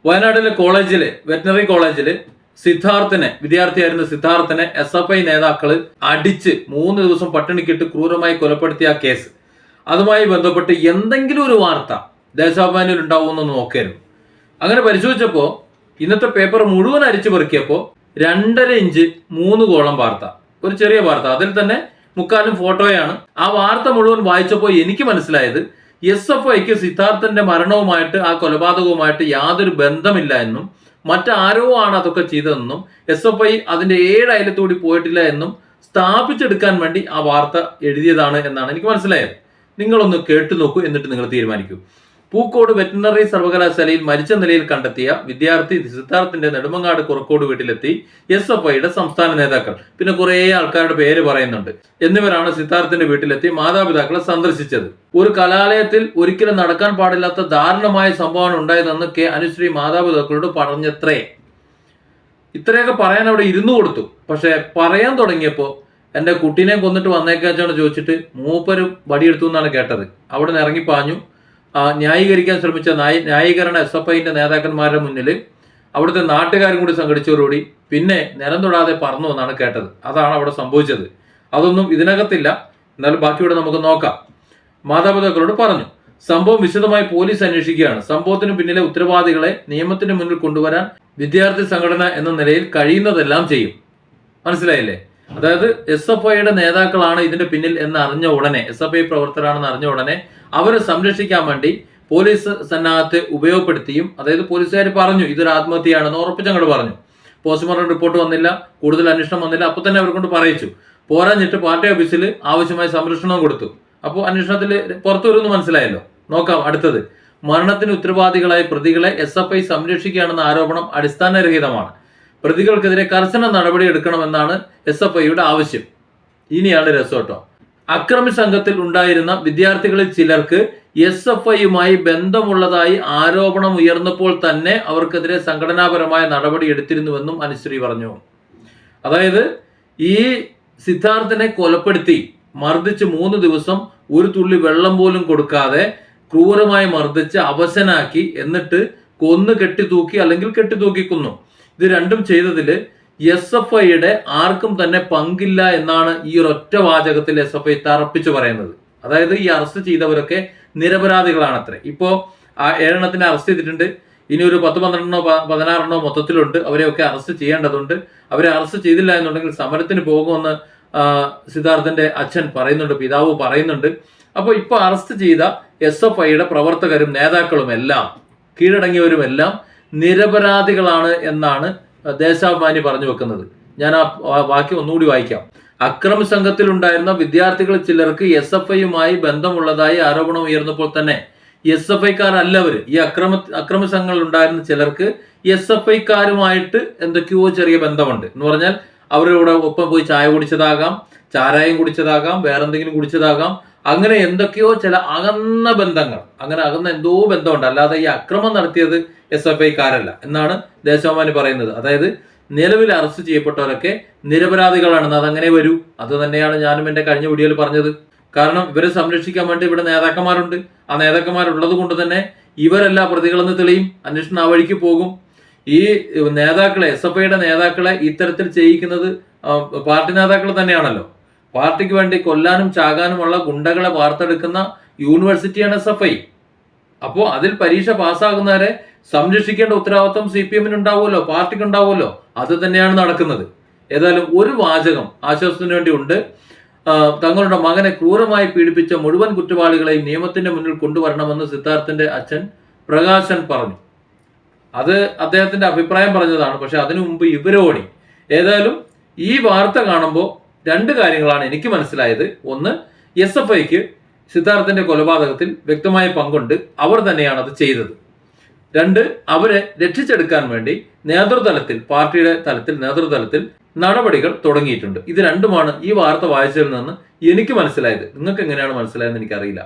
വയനാട്ടിലെ വെറ്റിനറി കോളേജില് വിദ്യാർത്ഥിയായിരുന്ന സിദ്ധാർത്ഥിനെ SFI നേതാക്കള് അടിച്ച് 3 ദിവസം പട്ടിണിക്കിട്ട് ക്രൂരമായി കൊലപ്പെടുത്തിയ കേസ്, അതുമായി ബന്ധപ്പെട്ട് എന്തെങ്കിലും ഒരു വാർത്ത ദേശാഭിമാനിയിൽ ഉണ്ടാവുമെന്നൊന്ന് നോക്കായിരുന്നു. അങ്ങനെ പരിശോധിച്ചപ്പോൾ ഇന്നത്തെ പേപ്പർ മുഴുവൻ അരിച്ചു പെറുക്കിയപ്പോൾ 2.5 ഇഞ്ച് 3 കോളം വാർത്ത, ഒരു ചെറിയ വാർത്ത, അതിൽ തന്നെ മുക്കാലും ഫോട്ടോയാണ്. ആ വാർത്ത മുഴുവൻ വായിച്ചപ്പോൾ എനിക്ക് മനസ്സിലായത് SFIക്ക് സിദ്ധാർത്ഥന്റെ മരണവുമായിട്ട്, ആ കൊലപാതകവുമായിട്ട് യാതൊരു ബന്ധമില്ല എന്നും മറ്റാരോ ആണ് അതൊക്കെ ചെയ്തതെന്നും SFI അതിന്റെ 7 അയലത്തൂടി പോയിട്ടില്ല എന്നും സ്ഥാപിച്ചെടുക്കാൻ വേണ്ടി ആ വാർത്ത എഴുതിയതാണ് എന്നാണ് എനിക്ക് മനസ്സിലായത്. നിങ്ങളൊന്ന് കേട്ടു നോക്കൂ, എന്നിട്ട് നിങ്ങൾ തീരുമാനിക്കൂ. പൂക്കോട് വെറ്റിനറി സർവകലാശാലയിൽ മരിച്ച നിലയിൽ കണ്ടെത്തിയ വിദ്യാർത്ഥി സിദ്ധാർത്ഥിന്റെ നെടുമങ്ങാട് കുറക്കോട് വീട്ടിലെത്തി SFIയുടെ സംസ്ഥാന നേതാക്കൾ, പിന്നെ കുറെ ആൾക്കാരുടെ പേര് പറയുന്നുണ്ട്, എന്നിവരാണ് സിദ്ധാർത്ഥിന്റെ വീട്ടിലെത്തി മാതാപിതാക്കളെ സന്ദർശിച്ചത്. ഒരു കലാലയത്തിൽ ഒരിക്കലും നടക്കാൻ പാടില്ലാത്ത ദാരുണമായ സംഭവമാണ് ഉണ്ടായതെന്ന് അനുശ്രീ മാതാപിതാക്കളോട് പറഞ്ഞത്രേ. ഇത്രയൊക്കെ പറയാൻ അവിടെ ഇരുന്നു കൊടുത്തു. പക്ഷെ പറയാൻ തുടങ്ങിയപ്പോൾ എന്റെ കുട്ടീനെ കൊന്നിട്ട് വന്നേക്കാച്ചാണ് ചോദിച്ചിട്ട് മൂപ്പര് വടിയെടുത്തു എന്നാണ് കേട്ടത്. അവിടെ നിന്ന് ഇറങ്ങിപ്പാഞ്ഞു. ന്യായീകരിക്കാൻ ശ്രമിച്ച ന്യായീകരണ SFIന്റെ നേതാക്കന്മാരുടെ മുന്നിൽ അവിടുത്തെ നാട്ടുകാരും കൂടി സംഘടിച്ചവരോടി പിന്നെ നിലം തൊടാതെ പറന്നു എന്നാണ് കേട്ടത്. അതാണ് അവിടെ സംഭവിച്ചത്. അതൊന്നും ഇതിനകത്തില്ല, എന്നാലും ബാക്കിയൂടെ നമുക്ക് നോക്കാം. മാതാപിതാക്കളോട് പറഞ്ഞു, സംഭവം വിശദമായി പോലീസ് അന്വേഷിക്കുകയാണ്. സംഭവത്തിന് പിന്നിലെ ഉത്തരവാദികളെ നിയമത്തിന് മുന്നിൽ കൊണ്ടുവരാൻ വിദ്യാർത്ഥി സംഘടന എന്ന നിലയിൽ കഴിയുന്നതെല്ലാം ചെയ്യും. മനസ്സിലായില്ലേ? അതായത് SFIയുടെ നേതാക്കളാണ് ഇതിന്റെ പിന്നിൽ എന്ന് അറിഞ്ഞ ഉടനെ, SFI പ്രവർത്തകരാണെന്ന് അറിഞ്ഞ ഉടനെ അവരെ സംരക്ഷിക്കാൻ വേണ്ടി പോലീസ് സന്നാഹത്തെ ഉപയോഗപ്പെടുത്തിയും, അതായത് പോലീസുകാർ പറഞ്ഞു ഇതൊരു ആത്മഹത്യയാണെന്ന് ഉറപ്പിച്ചങ്ങോട്ട് പറഞ്ഞു. പോസ്റ്റ്മോർട്ടം റിപ്പോർട്ട് വന്നില്ല, കൂടുതൽ അന്വേഷണം വന്നില്ല, അപ്പൊ തന്നെ അവർ കൊണ്ട് പറയിച്ചു. പോരാഞ്ഞിട്ട് പാർട്ടി ഓഫീസിൽ ആവശ്യമായ സംരക്ഷണവും കൊടുത്തു. അപ്പോൾ അന്വേഷണത്തിൽ പുറത്തു വരുമെന്ന് മനസ്സിലായല്ലോ. നോക്കാം അടുത്തത്. മരണത്തിന് ഉത്തരവാദികളായ പ്രതികളെ SFI സംരക്ഷിക്കുകയാണെന്ന ആരോപണം അടിസ്ഥാനരഹിതമാണ്. പ്രതികൾക്കെതിരെ കർശന നടപടി എടുക്കണമെന്നാണ് SFIയുടെ ആവശ്യം. ഇനിയാണ് രസോട്ടോ. അക്രമി സംഘത്തിൽ ഉണ്ടായിരുന്ന വിദ്യാർത്ഥികളിൽ ചിലർക്ക് SFIയുമായി ബന്ധമുള്ളതായി ആരോപണം ഉയർന്നപ്പോൾ തന്നെ അവർക്കെതിരെ സംഘടനാപരമായ നടപടി എടുത്തിരുന്നുവെന്നും അനുശ്രീ പറഞ്ഞു. അതായത് ഈ സിദ്ധാർത്ഥിനെ കൊലപ്പെടുത്തി മർദ്ദിച്ച് 3 ദിവസം ഒരു തുള്ളി വെള്ളം പോലും കൊടുക്കാതെ ക്രൂരമായി മർദ്ദിച്ച് അവശനാക്കി, എന്നിട്ട് കൊന്നു കെട്ടിത്തൂക്കി അല്ലെങ്കിൽ കെട്ടിത്തൂക്കിക്കുന്നു. ഇത് രണ്ടും ചെയ്തതിൽ SFIയുടെ ആർക്കും തന്നെ പങ്കില്ല എന്നാണ് ഈ ഒരൊറ്റ വാചകത്തിൽ SFI തറപ്പിച്ചു പറയുന്നത്. അതായത് ഈ അറസ്റ്റ് ചെയ്തവരൊക്കെ നിരപരാധികളാണത്രേ. ഇപ്പോ ആ 7 എണ്ണത്തിനെ അറസ്റ്റ് ചെയ്തിട്ടുണ്ട്. ഇനി ഒരു 10, 12, 16 മൊത്തത്തിലുണ്ട്. അവരെയൊക്കെ അറസ്റ്റ് ചെയ്യേണ്ടതുണ്ട്. അവരെ അറസ്റ്റ് ചെയ്തില്ല എന്നുണ്ടെങ്കിൽ സമരത്തിന് പോകുമെന്ന് സിദ്ധാർത്ഥന്റെ അച്ഛൻ പറയുന്നുണ്ട്, പിതാവ് പറയുന്നുണ്ട്. അപ്പോൾ ഇപ്പൊ അറസ്റ്റ് ചെയ്ത SFIയുടെ പ്രവർത്തകരും നേതാക്കളും എല്ലാം, കീഴടങ്ങിയവരുമെല്ലാം നിരപരാധികളാണ് എന്നാണ് ദേശാഭിമാനി പറഞ്ഞു വെക്കുന്നത്. ഞാൻ ആ വാക്യം ഒന്നുകൂടി വായിക്കാം. അക്രമി സംഘത്തിൽ ഉണ്ടായിരുന്ന വിദ്യാർത്ഥികൾ ചിലർക്ക് SFIയുമായി ബന്ധമുള്ളതായി ആരോപണം ഉയർന്നപ്പോൾ തന്നെ SFIക്കാരല്ലവര്, ഈ അക്രമി സംഘങ്ങളിൽ ഉണ്ടായിരുന്ന ചിലർക്ക് SFIക്കാരുമായിട്ട് എന്തൊക്കെയോ ചെറിയ ബന്ധമുണ്ട് എന്ന് പറഞ്ഞാൽ അവരുടെ ഒപ്പം പോയി ചായ കുടിച്ചതാകാം, ചാരായം കുടിച്ചതാകാം, വേറെന്തെങ്കിലും കുടിച്ചതാകാം. അങ്ങനെ എന്തൊക്കെയോ ചില അകന്ന ബന്ധങ്ങൾ, അങ്ങനെ അകന്ന എന്തോ ബന്ധമുണ്ട്. അല്ലാതെ ഈ അക്രമം നടത്തിയത് SFIക്കാരല്ല എന്നാണ് ദേശാഭിമാനി പറയുന്നത്. അതായത് നിലവിൽ അറസ്റ്റ് ചെയ്യപ്പെട്ടവരൊക്കെ നിരപരാധികളാണെന്ന്. അതങ്ങനെ വരൂ. അത് തന്നെയാണ് ഞാനും എൻ്റെ കഴിഞ്ഞ വീഡിയോയിൽ പറഞ്ഞത്. കാരണം ഇവരെ സംരക്ഷിക്കാൻ വേണ്ടി ഇവിടെ നേതാക്കന്മാരുണ്ട്. ആ നേതാക്കന്മാരുള്ളത് കൊണ്ട് തന്നെ ഇവരല്ല പ്രതികളെന്ന് തെളിയും. അന്വേഷണം ആ വഴിക്ക് പോകും. ഈ നേതാക്കളെ, SFIയുടെ നേതാക്കളെ ഇത്തരത്തിൽ ചെയ്യിക്കുന്നത് പാർട്ടി നേതാക്കൾ തന്നെയാണല്ലോ. പാർട്ടിക്ക് വേണ്ടി കൊല്ലാനും ചാകാനുമുള്ള ഗുണ്ടകളെ വാർത്തെടുക്കുന്ന യൂണിവേഴ്സിറ്റിയാണ് SFI. അപ്പോൾ അതിൽ പരീക്ഷ പാസ്സാകുന്നവരെ സംരക്ഷിക്കേണ്ട ഉത്തരവാദിത്വം CPMന് ഉണ്ടാവുമല്ലോ, പാർട്ടിക്ക് ഉണ്ടാവുമല്ലോ. അത് തന്നെയാണ് നടക്കുന്നത്. ഏതായാലും ഒരു വാചകം ആശ്വാസത്തിന് വേണ്ടി ഉണ്ട്. തങ്ങളുടെ മകനെ ക്രൂരമായി പീഡിപ്പിച്ച മുഴുവൻ കുറ്റവാളികളെയും നിയമത്തിന്റെ മുന്നിൽ കൊണ്ടുവരണമെന്ന് സിദ്ധാർത്ഥന്റെ അച്ഛൻ പ്രകാശൻ പറഞ്ഞു. അത് അദ്ദേഹത്തിന്റെ അഭിപ്രായം പറഞ്ഞതാണ്. പക്ഷെ അതിനു മുമ്പ് ഇവരോടി. ഏതായാലും ഈ വാർത്ത കാണുമ്പോൾ 2 കാര്യങ്ങളാണ് എനിക്ക് മനസ്സിലായത്. ഒന്ന്, SFIക്ക് സിദ്ധാർത്ഥന്റെ കൊലപാതകത്തിൽ വ്യക്തമായ പങ്കുണ്ട്. അവർ തന്നെയാണ് അത് ചെയ്തത്. 2, അവരെ രക്ഷിച്ചെടുക്കാൻ വേണ്ടി നേതൃതലത്തിൽ, പാർട്ടിയുടെ തലത്തിൽ, നേതൃതലത്തിൽ നടപടികൾ തുടങ്ങിയിട്ടുണ്ട്. ഇത് രണ്ടുമാണ് ഈ വാർത്ത വായിച്ചതിൽ നിന്ന് എനിക്ക് മനസ്സിലായത്. നിങ്ങൾക്ക് എങ്ങനെയാണ് മനസ്സിലായതെന്ന് എനിക്കറിയില്ല.